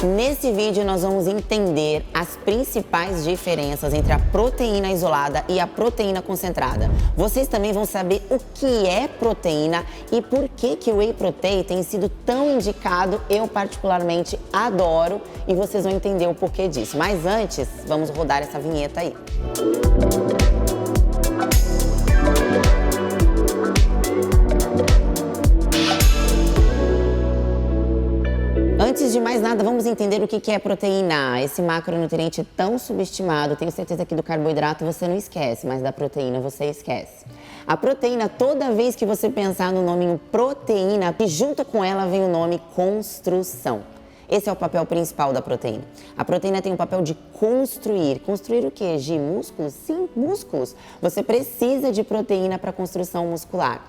Nesse vídeo nós vamos entender as principais diferenças entre a proteína isolada e a proteína concentrada. Vocês também vão saber o que é proteína e por que o Whey Protein tem sido tão indicado. Eu particularmente adoro e vocês vão entender o porquê disso. Mas antes, vamos rodar essa vinheta aí. Antes de mais nada, vamos entender o que é proteína, esse macronutriente tão subestimado. Tenho certeza que do carboidrato você não esquece, mas da proteína você esquece. A proteína, toda vez que você pensar no nome proteína, junto com ela vem o nome construção. Esse é o papel principal da proteína. A proteína tem o papel de construir. Construir o quê, Gi? Músculos? Sim, músculos. Você precisa de proteína para construção muscular.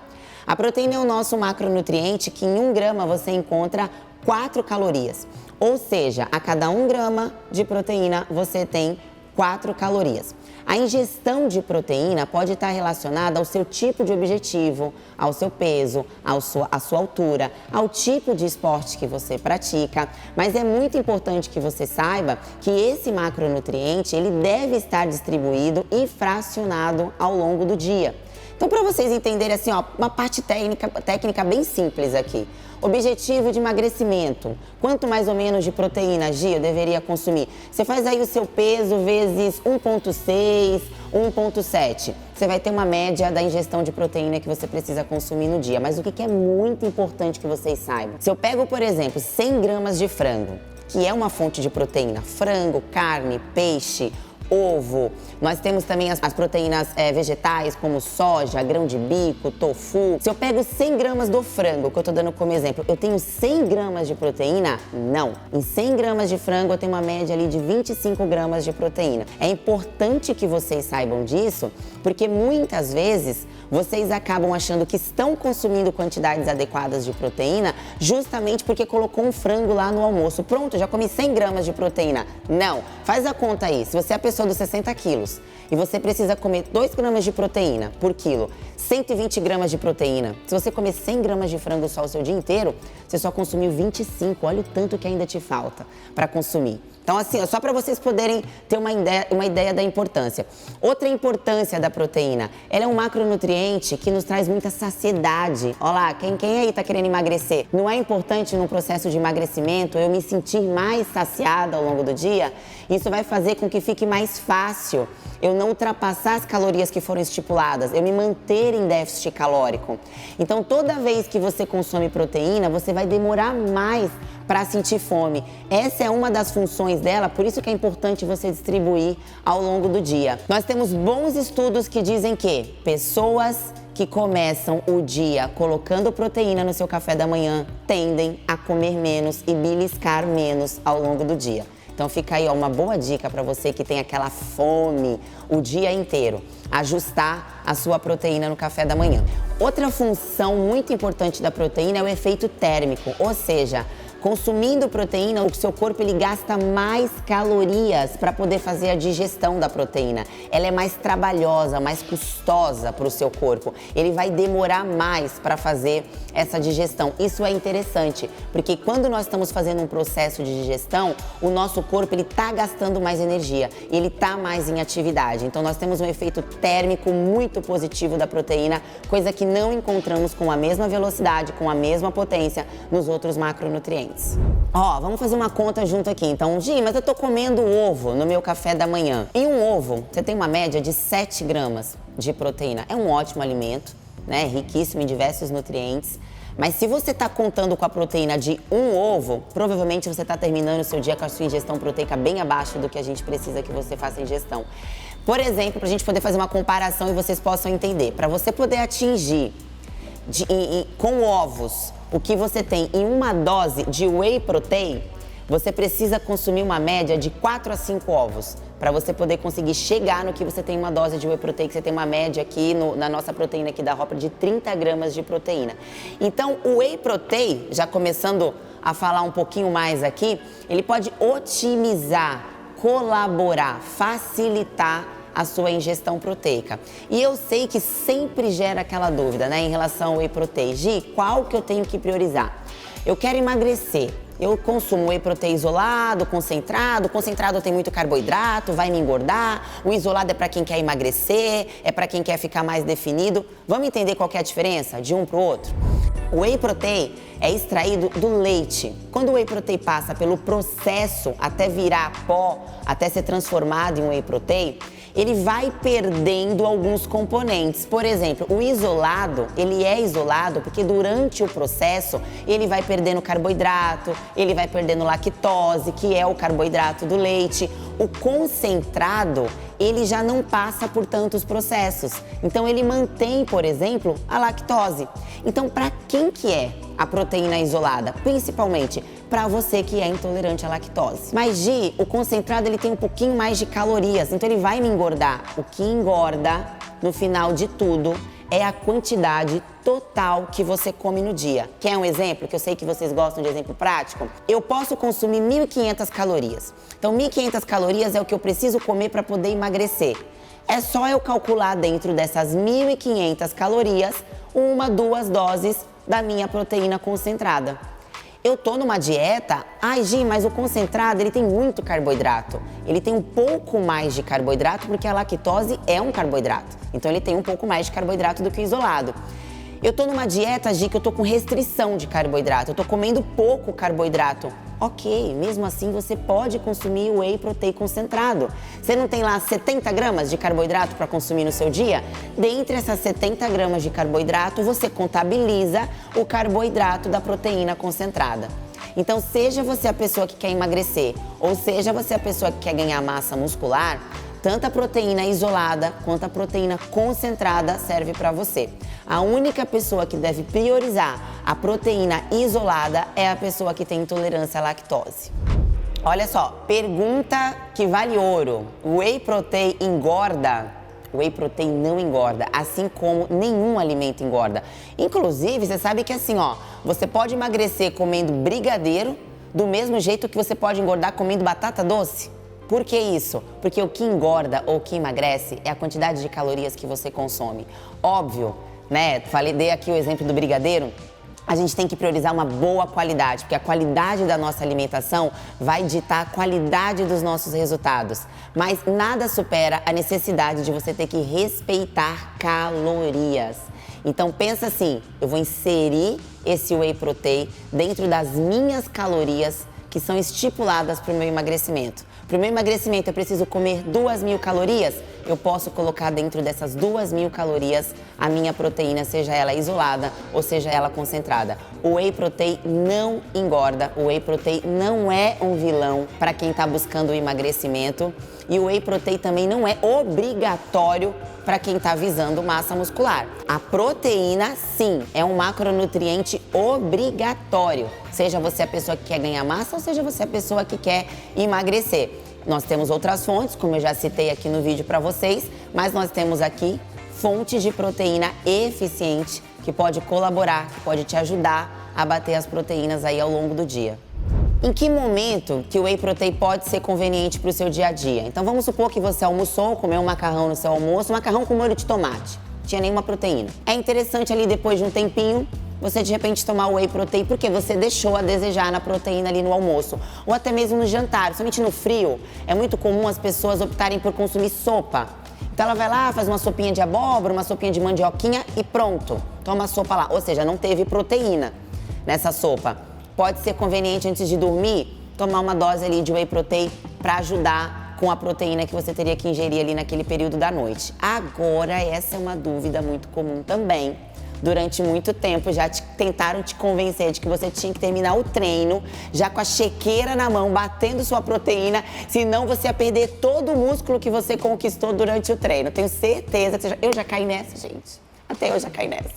A proteína é o nosso macronutriente que em 1 grama você encontra 4 calorias. Ou seja, a cada 1 grama de proteína você tem 4 calorias. A ingestão de proteína pode estar relacionada ao seu tipo de objetivo, ao seu peso, à sua altura, ao tipo de esporte que você pratica. Mas é muito importante que você saiba que esse macronutriente ele deve estar distribuído e fracionado ao longo do dia. Então, para vocês entenderem assim, ó, uma parte técnica bem simples aqui. Objetivo de emagrecimento. Quanto mais ou menos de proteína, Gi, eu deveria consumir? Você faz aí o seu peso vezes 1,6, 1,7. Você vai ter uma média da ingestão de proteína que você precisa consumir no dia. Mas o que é muito importante que vocês saibam? Se eu pego, por exemplo, 100 gramas de frango, que é uma fonte de proteína, frango, carne, peixe, ovo, nós temos também as proteínas vegetais como soja, grão de bico, tofu. Se eu pego 100 gramas do frango, que eu tô dando como exemplo, eu tenho 100 gramas de proteína? Não. Em 100 gramas de frango eu tenho uma média ali de 25 gramas de proteína. É importante que vocês saibam disso, porque muitas vezes vocês acabam achando que estão consumindo quantidades adequadas de proteína justamente porque colocou um frango lá no almoço. Pronto, já comi 100 gramas de proteína. Não, faz a conta aí. Se você é a pessoa dos 60 quilos e você precisa comer 2 gramas de proteína por quilo, 120 gramas de proteína. Se você comer 100 gramas de frango só o seu dia inteiro, você só consumiu 25. Olha o tanto que ainda te falta para consumir. Então, assim, só para vocês poderem ter uma ideia da importância. Outra importância da proteína, ela é um macronutriente que nos traz muita saciedade. Olha lá, quem aí tá querendo emagrecer? Não é importante no processo de emagrecimento eu me sentir mais saciada ao longo do dia? Isso vai fazer com que fique mais fácil eu não ultrapassar as calorias que foram estipuladas, eu me manter em déficit calórico. Então, toda vez que você consome proteína, você vai demorar mais para sentir fome. Essa é uma das funções dela, por isso que é importante você distribuir ao longo do dia. Nós temos bons estudos que dizem que pessoas que começam o dia colocando proteína no seu café da manhã tendem a comer menos e beliscar menos ao longo do dia. Então fica aí, ó, uma boa dica para você que tem aquela fome o dia inteiro. Ajustar a sua proteína no café da manhã. Outra função muito importante da proteína é o efeito térmico, ou seja, consumindo proteína, o seu corpo ele gasta mais calorias para poder fazer a digestão da proteína. Ela é mais trabalhosa, mais custosa para o seu corpo. Ele vai demorar mais para fazer essa digestão. Isso é interessante, porque quando nós estamos fazendo um processo de digestão, o nosso corpo ele está gastando mais energia, ele está mais em atividade. Então nós temos um efeito térmico muito positivo da proteína, coisa que não encontramos com a mesma velocidade, com a mesma potência nos outros macronutrientes. Ó, vamos fazer uma conta junto aqui. Então, Gi, mas eu tô comendo ovo no meu café da manhã. Em um ovo, você tem uma média de 7 gramas de proteína. É um ótimo alimento, né? Riquíssimo em diversos nutrientes. Mas se você tá contando com a proteína de um ovo, provavelmente você tá terminando o seu dia com a sua ingestão proteica bem abaixo do que a gente precisa que você faça a ingestão. Por exemplo, pra gente poder fazer uma comparação e vocês possam entender. Para você poder atingir com ovos o que você tem em uma dose de Whey Protein, você precisa consumir uma média de 4 a 5 ovos para você poder conseguir chegar no que você tem uma dose de Whey Protein, que você tem uma média aqui na nossa proteína aqui da Hopper de 30 gramas de proteína. Então, o Whey Protein, já começando a falar um pouquinho mais aqui, ele pode otimizar, colaborar, facilitar a sua ingestão proteica. E eu sei que sempre gera aquela dúvida, né, em relação ao Whey Protein. Gi, qual que eu tenho que priorizar? Eu quero emagrecer. Eu consumo whey protein isolado, concentrado. O concentrado tem muito carboidrato, vai me engordar. O isolado é para quem quer emagrecer, é para quem quer ficar mais definido. Vamos entender qual que é a diferença de um para o outro? O whey protein é extraído do leite. Quando o whey protein passa pelo processo até virar pó, até ser transformado em whey protein, ele vai perdendo alguns componentes. Por exemplo, o isolado, ele é isolado porque durante o processo ele vai perdendo carboidrato, ele vai perdendo lactose, que é o carboidrato do leite. O concentrado, ele já não passa por tantos processos. Então ele mantém, por exemplo, a lactose. Então, para quem que é a proteína isolada? Principalmente para você que é intolerante à lactose. Mas, Gi, o concentrado ele tem um pouquinho mais de calorias, então ele vai me engordar. O que engorda, no final de tudo, é a quantidade total que você come no dia. Quer um exemplo? Que eu sei que vocês gostam de exemplo prático. Eu posso consumir 1.500 calorias. Então, 1.500 calorias é o que eu preciso comer para poder emagrecer. É só eu calcular dentro dessas 1.500 calorias, 1, 2 doses da minha proteína concentrada. Eu tô numa dieta, Gi, mas o concentrado ele tem muito carboidrato. Ele tem um pouco mais de carboidrato porque a lactose é um carboidrato. Então ele tem um pouco mais de carboidrato do que o isolado. Eu tô numa dieta, Gi, que eu tô com restrição de carboidrato. Eu tô comendo pouco carboidrato. Ok, mesmo assim você pode consumir o whey protein concentrado. Você não tem lá 70 gramas de carboidrato para consumir no seu dia? Dentre essas 70 gramas de carboidrato, você contabiliza o carboidrato da proteína concentrada. Então, seja você a pessoa que quer emagrecer ou seja você a pessoa que quer ganhar massa muscular, tanto a proteína isolada quanto a proteína concentrada serve para você. A única pessoa que deve priorizar a proteína isolada é a pessoa que tem intolerância à lactose. Olha só, pergunta que vale ouro. O whey protein engorda? O whey protein não engorda, assim como nenhum alimento engorda. Inclusive, você sabe que assim, ó, você pode emagrecer comendo brigadeiro do mesmo jeito que você pode engordar comendo batata doce. Por que isso? Porque o que engorda ou o que emagrece é a quantidade de calorias que você consome. Óbvio, né? Dei aqui o exemplo do brigadeiro. A gente tem que priorizar uma boa qualidade, porque a qualidade da nossa alimentação vai ditar a qualidade dos nossos resultados. Mas nada supera a necessidade de você ter que respeitar calorias. Então pensa assim, eu vou inserir esse whey protein dentro das minhas calorias que são estipuladas para o meu emagrecimento. Para o meu emagrecimento eu preciso comer 2.000 calorias, eu posso colocar dentro dessas 2.000 calorias a minha proteína, seja ela isolada ou seja ela concentrada. O whey protein não engorda, o whey protein não é um vilão para quem está buscando o emagrecimento e o whey protein também não é obrigatório para quem está visando massa muscular. A proteína, sim, é um macronutriente obrigatório, seja você a pessoa que quer ganhar massa ou seja você a pessoa que quer emagrecer. Nós temos outras fontes, como eu já citei aqui no vídeo para vocês, mas nós temos aqui fonte de proteína eficiente que pode colaborar, que pode te ajudar a bater as proteínas aí ao longo do dia. Em que momento que o whey protein pode ser conveniente para o seu dia a dia? Então vamos supor que você almoçou, comeu um macarrão no seu almoço, macarrão com molho de tomate, não tinha nenhuma proteína. É interessante ali depois de um tempinho, você de repente tomar o whey protein porque você deixou a desejar na proteína ali no almoço. Ou até mesmo no jantar, somente no frio, é muito comum as pessoas optarem por consumir sopa. Então ela vai lá, faz uma sopinha de abóbora, uma sopinha de mandioquinha e pronto, toma a sopa lá. Ou seja, não teve proteína nessa sopa. Pode ser conveniente antes de dormir, tomar uma dose ali de whey protein para ajudar com a proteína que você teria que ingerir ali naquele período da noite. Agora, essa é uma dúvida muito comum também. Durante muito tempo já tentaram te convencer de que você tinha que terminar o treino já com a chequeira na mão, batendo sua proteína, senão você ia perder todo o músculo que você conquistou durante o treino. Tenho certeza que eu já caí nessa, gente. Até eu já caí nessa.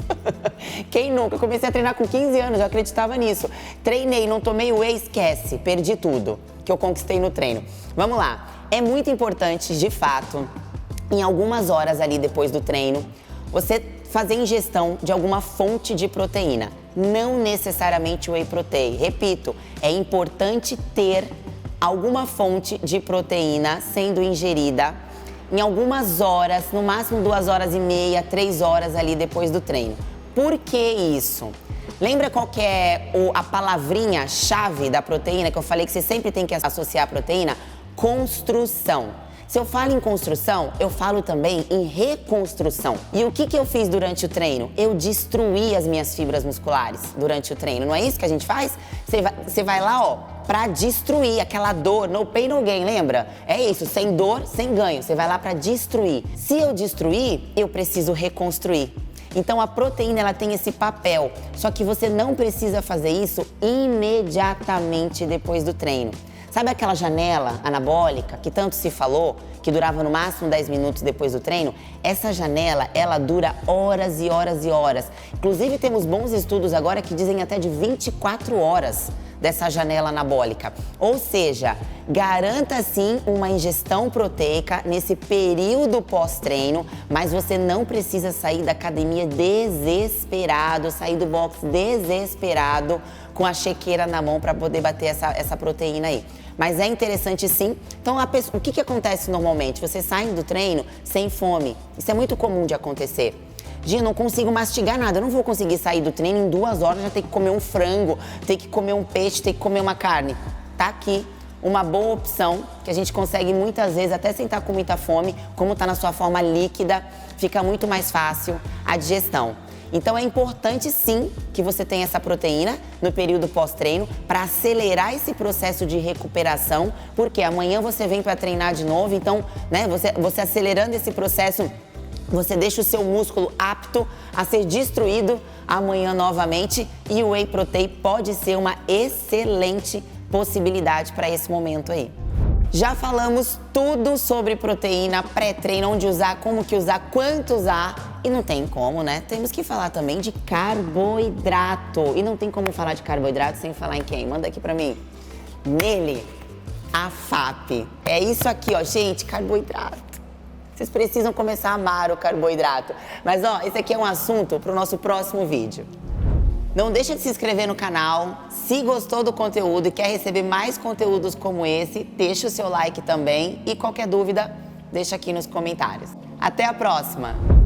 Quem nunca? Eu comecei a treinar com 15 anos, eu acreditava nisso. Treinei, não tomei whey, esquece, perdi tudo que eu conquistei no treino. Vamos lá. É muito importante, de fato, em algumas horas ali depois do treino, você fazer ingestão de alguma fonte de proteína. Não necessariamente whey protein. Repito, é importante ter alguma fonte de proteína sendo ingerida em algumas horas, no máximo 2 horas e meia, 3 horas ali depois do treino. Por que isso? Lembra qual que é a palavrinha-chave da proteína que eu falei que você sempre tem que associar a proteína? Construção. Se eu falo em construção, eu falo também em reconstrução. E o que eu fiz durante o treino? Eu destruí as minhas fibras musculares durante o treino. Não é isso que a gente faz? Você vai lá, ó, pra destruir aquela dor, no pain, no gain, lembra? É isso, sem dor, sem ganho. Você vai lá pra destruir. Se eu destruir, eu preciso reconstruir. Então a proteína ela tem esse papel, só que você não precisa fazer isso imediatamente depois do treino. Sabe aquela janela anabólica que tanto se falou, que durava no máximo 10 minutos depois do treino? Essa janela, ela dura horas e horas e horas. Inclusive temos bons estudos agora que dizem até de 24 horas dessa janela anabólica. Ou seja, garanta sim uma ingestão proteica nesse período pós-treino, mas você não precisa sair da academia desesperado, sair do box desesperado com a chequeira na mão para poder bater essa proteína aí. Mas é interessante sim. Então, o que acontece normalmente? Você sai do treino sem fome. Isso é muito comum de acontecer. Gia, não consigo mastigar nada, eu não vou conseguir sair do treino em 2 horas, já tem que comer um frango, tem que comer um peixe, tem que comer uma carne. Tá aqui uma boa opção, que a gente consegue muitas vezes até sem estar com muita fome, como tá na sua forma líquida, fica muito mais fácil a digestão. Então é importante sim que você tenha essa proteína no período pós-treino para acelerar esse processo de recuperação, porque amanhã você vem para treinar de novo, então, né, você acelerando esse processo, você deixa o seu músculo apto a ser destruído amanhã novamente e o Whey Protein pode ser uma excelente possibilidade para esse momento aí. Já falamos tudo sobre proteína, pré-treino, onde usar, como que usar, quanto usar. E não tem como, né? Temos que falar também de carboidrato. E não tem como falar de carboidrato sem falar em quem? Manda aqui pra mim. Nele, a FAP. É isso aqui, ó, gente, carboidrato. Vocês precisam começar a amar o carboidrato. Mas, ó, esse aqui é um assunto pro nosso próximo vídeo. Não deixa de se inscrever no canal, se gostou do conteúdo e quer receber mais conteúdos como esse, deixa o seu like também e qualquer dúvida, deixa aqui nos comentários. Até a próxima!